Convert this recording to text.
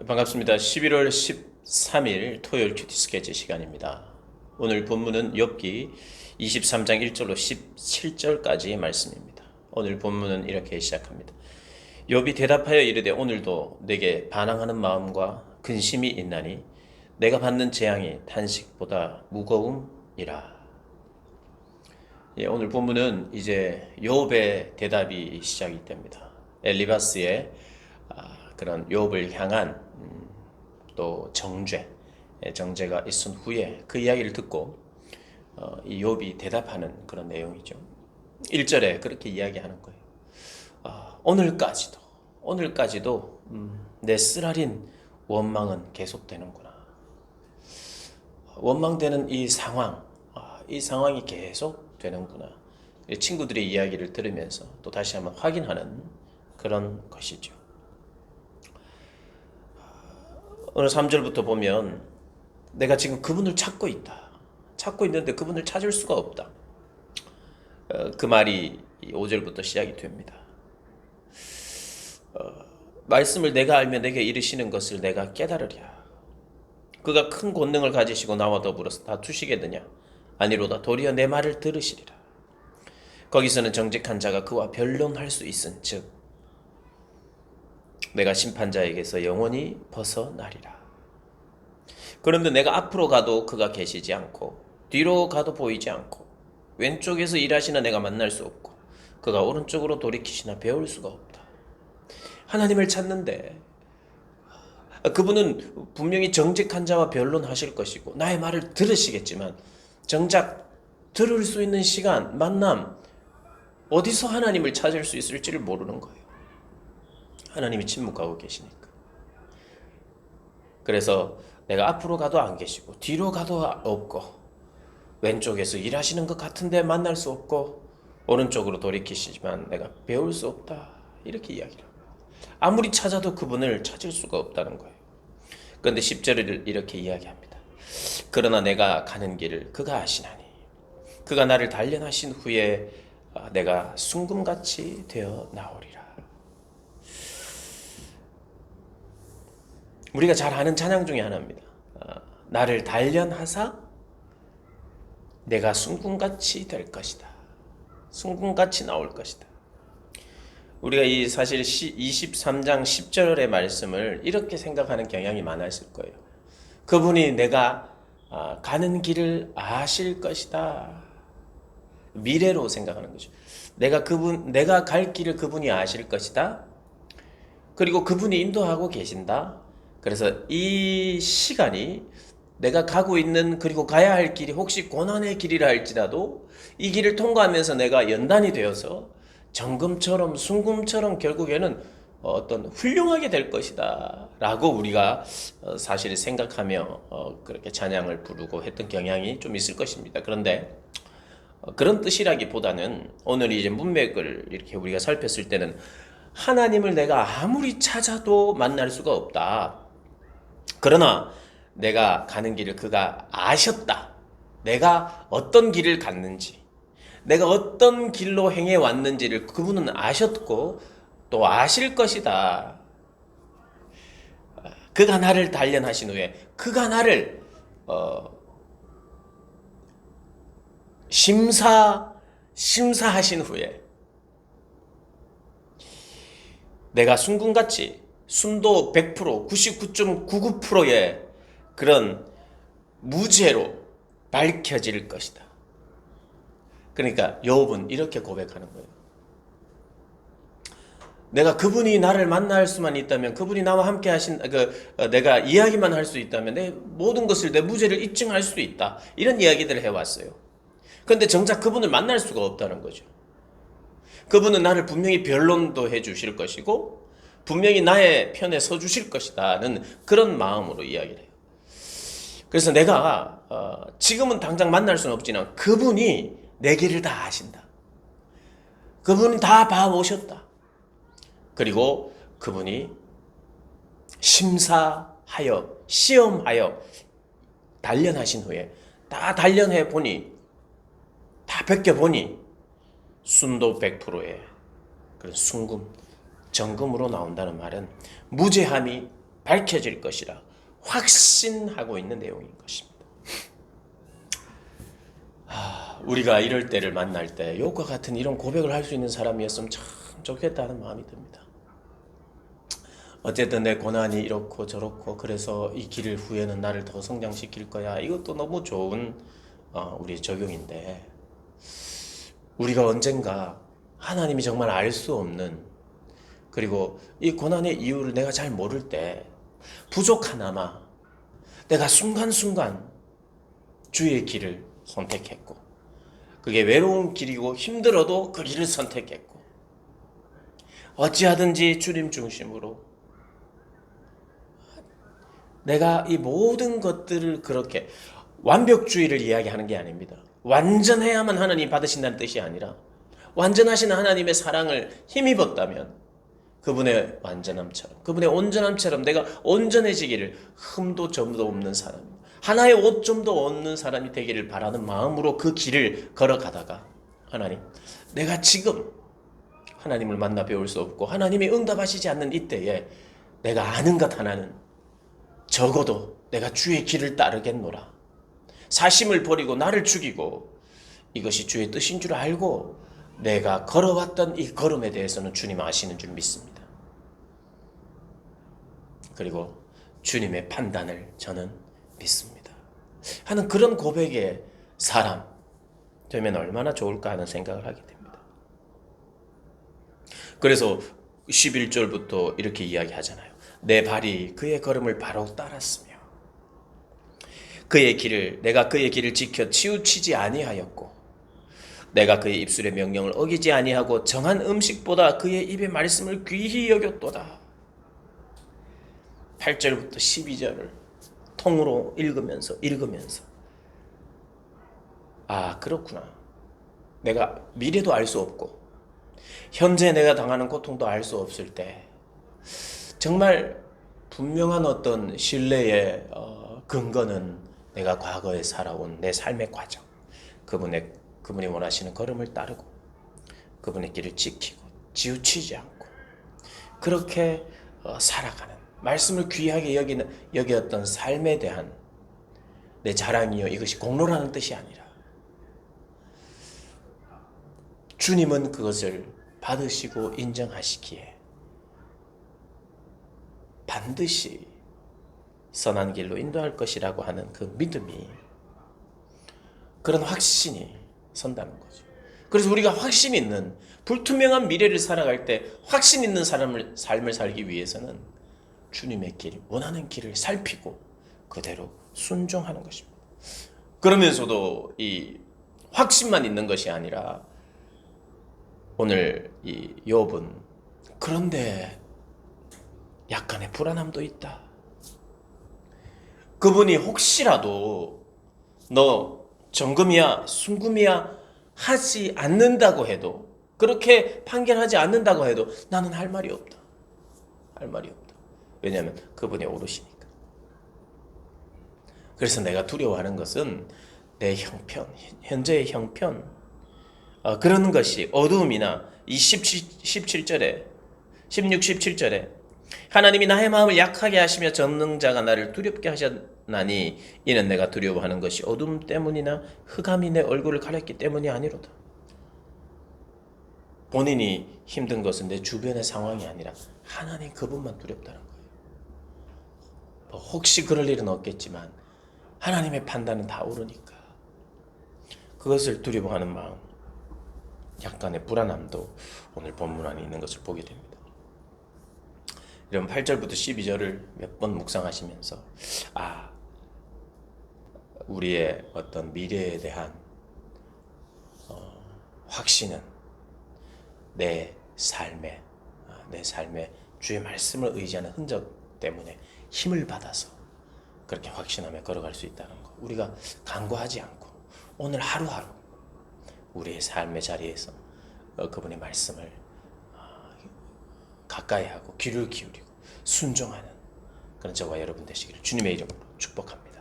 반갑습니다. 11월 13일 토요일 큐티 스케치 시간입니다. 오늘 본문은 욥기 23장 1절로 17절까지의 말씀입니다. 오늘 본문은 이렇게 시작합니다. 욥이 대답하여 이르되 오늘도 내게 반항하는 마음과 근심이 있나니 내가 받는 재앙이 탄식보다 무거움이라. 오늘 본문은 이제 욥의 대답이 시작이 됩니다. 엘리바스의 그런 욥을 향한 또 정죄가 있은 후에 그 이야기를 듣고 이 욥이 대답하는 그런 내용이죠. 1절에 그렇게 이야기하는 거예요. 오늘까지도 내 쓰라린 원망은 계속되는구나. 원망되는 이 상황이 계속되는구나. 친구들의 이야기를 들으면서 또 다시 한번 확인하는 그런 것이죠. 오늘 3절부터 보면 내가 지금 그분을 찾고 있다. 찾고 있는데 그분을 찾을 수가 없다. 그 말이 5절부터 시작이 됩니다. 말씀을 내가 알면 내게 이르시는 것을 내가 깨달으랴. 그가 큰 권능을 가지시고 나와 더불어서 다투시겠느냐. 아니로다 도리어 내 말을 들으시리라. 거기서는 정직한 자가 그와 변론할 수 있은 즉 내가 심판자에게서 영원히 벗어나리라. 그런데 내가 앞으로 가도 그가 계시지 않고 뒤로 가도 보이지 않고 왼쪽에서 일하시나 내가 만날 수 없고 그가 오른쪽으로 돌이키시나 배울 수가 없다. 하나님을 찾는데 그분은 분명히 정직한 자와 변론하실 것이고 나의 말을 들으시겠지만 정작 들을 수 있는 시간, 만남 어디서 하나님을 찾을 수 있을지를 모르는 거예요. 하나님이 침묵하고 계시니까. 그래서 내가 앞으로 가도 안 계시고 뒤로 가도 없고 왼쪽에서 일하시는 것 같은데 만날 수 없고 오른쪽으로 돌이키시지만 내가 배울 수 없다. 이렇게 이야기를 합니다. 아무리 찾아도 그분을 찾을 수가 없다는 거예요. 그런데 10절을 이렇게 이야기합니다. 그러나 내가 가는 길을 그가 아시나니 그가 나를 단련하신 후에 내가 순금같이 되어 나오리라. 우리가 잘 아는 찬양 중에 하나입니다. 나를 단련하사 내가 순금같이 될 것이다. 순금같이 나올 것이다. 우리가 이 사실 23장 10절의 말씀을 이렇게 생각하는 경향이 많았을 거예요. 그분이 내가 가는 길을 아실 것이다. 미래로 생각하는 거죠. 내가 갈 길을 그분이 아실 것이다. 그리고 그분이 인도하고 계신다. 그래서 이 시간이 내가 가고 있는 그리고 가야 할 길이 혹시 고난의 길이라 할지라도 이 길을 통과하면서 내가 연단이 되어서 정금처럼 순금처럼 결국에는 어떤 훌륭하게 될 것이다 라고 우리가 사실 생각하며 그렇게 찬양을 부르고 했던 경향이 좀 있을 것입니다. 그런데 그런 뜻이라기보다는 오늘 이제 문맥을 이렇게 우리가 살폈을 때는 하나님을 내가 아무리 찾아도 만날 수가 없다. 그러나 내가 가는 길을 그가 아셨다. 내가 어떤 길을 갔는지, 내가 어떤 길로 행해 왔는지를 그분은 아셨고 또 아실 것이다. 그가 나를 단련하신 후에 그가 나를 심사하신 후에 내가 순금같이 순도 100%, 99.99%의 그런 무죄로 밝혀질 것이다. 그러니까 욥은 이렇게 고백하는 거예요. 내가 그분이 나를 만날 수만 있다면, 그분이 나와 함께 하신 내가 이야기만 할 수 있다면 내 모든 것을 내 무죄를 입증할 수 있다. 이런 이야기들을 해왔어요. 그런데 정작 그분을 만날 수가 없다는 거죠. 그분은 나를 분명히 변론도 해주실 것이고 분명히 나의 편에 서주실 것이다는 그런 마음으로 이야기를 해요. 그래서 내가 지금은 당장 만날 수는 없지만 그분이 내 길을 다 아신다. 그분이 다 봐오셨다. 그리고 그분이 시험하여 단련하신 후에 다 단련해 보니 다 벗겨보니 순도 100%의 그런 순금 정금으로 나온다는 말은 무죄함이 밝혀질 것이라 확신하고 있는 내용인 것입니다. 우리가 이럴 때를 만날 때 욥과 같은 이런 고백을 할 수 있는 사람이었으면 참 좋겠다는 마음이 듭니다. 어쨌든 내 고난이 이렇고 저렇고 그래서 이 길을 후에는 나를 더 성장시킬 거야. 이것도 너무 좋은 우리 적용인데, 우리가 언젠가 하나님이 정말 알 수 없는, 그리고 이 고난의 이유를 내가 잘 모를 때 부족하나마 내가 순간순간 주의 길을 선택했고, 그게 외로운 길이고 힘들어도 그 길을 선택했고, 어찌하든지 주님 중심으로 내가 이 모든 것들을, 그렇게 완벽주의를 이야기하는 게 아닙니다. 완전해야만 하나님 받으신다는 뜻이 아니라, 완전하신 하나님의 사랑을 힘입었다면 그분의 완전함처럼, 그분의 온전함처럼 내가 온전해지기를, 흠도 점도 없는 사람, 하나의 오점도 없는 사람이 되기를 바라는 마음으로 그 길을 걸어가다가, 하나님, 내가 지금 하나님을 만나 배울 수 없고 하나님이 응답하시지 않는 이때에 내가 아는 것 하나는, 적어도 내가 주의 길을 따르겠노라. 사심을 버리고 나를 죽이고 이것이 주의 뜻인 줄 알고 내가 걸어왔던 이 걸음에 대해서는 주님 아시는 줄 믿습니다. 그리고 주님의 판단을 저는 믿습니다 하는 그런 고백의 사람 되면 얼마나 좋을까 하는 생각을 하게 됩니다. 그래서 11절부터 이렇게 이야기하잖아요. 내 발이 그의 걸음을 바로 따랐으며 내가 그의 길을 지켜 치우치지 아니하였고, 내가 그의 입술의 명령을 어기지 아니하고 정한 음식보다 그의 입의 말씀을 귀히 여겼도다. 8절부터 12절을 통으로 읽으면서 그렇구나. 내가 미래도 알 수 없고 현재 내가 당하는 고통도 알 수 없을 때 정말 분명한 어떤 신뢰의 근거는 내가 과거에 살아온 내 삶의 과정, 그분이 원하시는 걸음을 따르고 그분의 길을 지키고 지우치지 않고 그렇게 살아가는, 말씀을 귀하게 여겼던 삶에 대한 내 자랑이요, 이것이 공로라는 뜻이 아니라 주님은 그것을 받으시고 인정하시기에 반드시 선한 길로 인도할 것이라고 하는 그 믿음이, 그런 확신이 선다는 거죠. 그래서 우리가 확신 있는, 불투명한 미래를 살아갈 때 확신 있는 삶을 살기 위해서는 주님의 길, 원하는 길을 살피고 그대로 순종하는 것입니다. 그러면서도 이 확신만 있는 것이 아니라, 오늘 이 욥은 그런데 약간의 불안함도 있다. 그분이 혹시라도 너 정금이야 순금이야 하지 않는다고 해도, 그렇게 판결하지 않는다고 해도 나는 할 말이 없다. 왜냐하면 그분이 오르시니까. 그래서 내가 두려워하는 것은 내 형편, 현재의 형편, 그런 것이 어두움이나 17절에 16, 17절에 하나님이 나의 마음을 약하게 하시며 전능자가 나를 두렵게 하셨나니 이는 내가 두려워하는 것이 어둠 때문이나 흑암이 내 얼굴을 가렸기 때문이 아니로다. 본인이 힘든 것은 내 주변의 상황이 아니라 하나님 그분만 두렵다는 거예요. 혹시 그럴 일은 없겠지만 하나님의 판단은 다 옳으니까 그것을 두려워하는 마음, 약간의 불안함도 오늘 본문 안에 있는 것을 보게 됩니다. 이런 8절부터 12절을 몇 번 묵상하시면서 우리의 어떤 미래에 대한 확신은 내 삶에 주의 말씀을 의지하는 흔적 때문에 힘을 받아서 그렇게 확신하며 걸어갈 수 있다는 것. 우리가 간과하지 않고 오늘 하루하루 우리의 삶의 자리에서 그분의 말씀을 가까이 하고 귀를 기울이고 순종하는 그런 저와 여러분 되시기를 주님의 이름으로 축복합니다.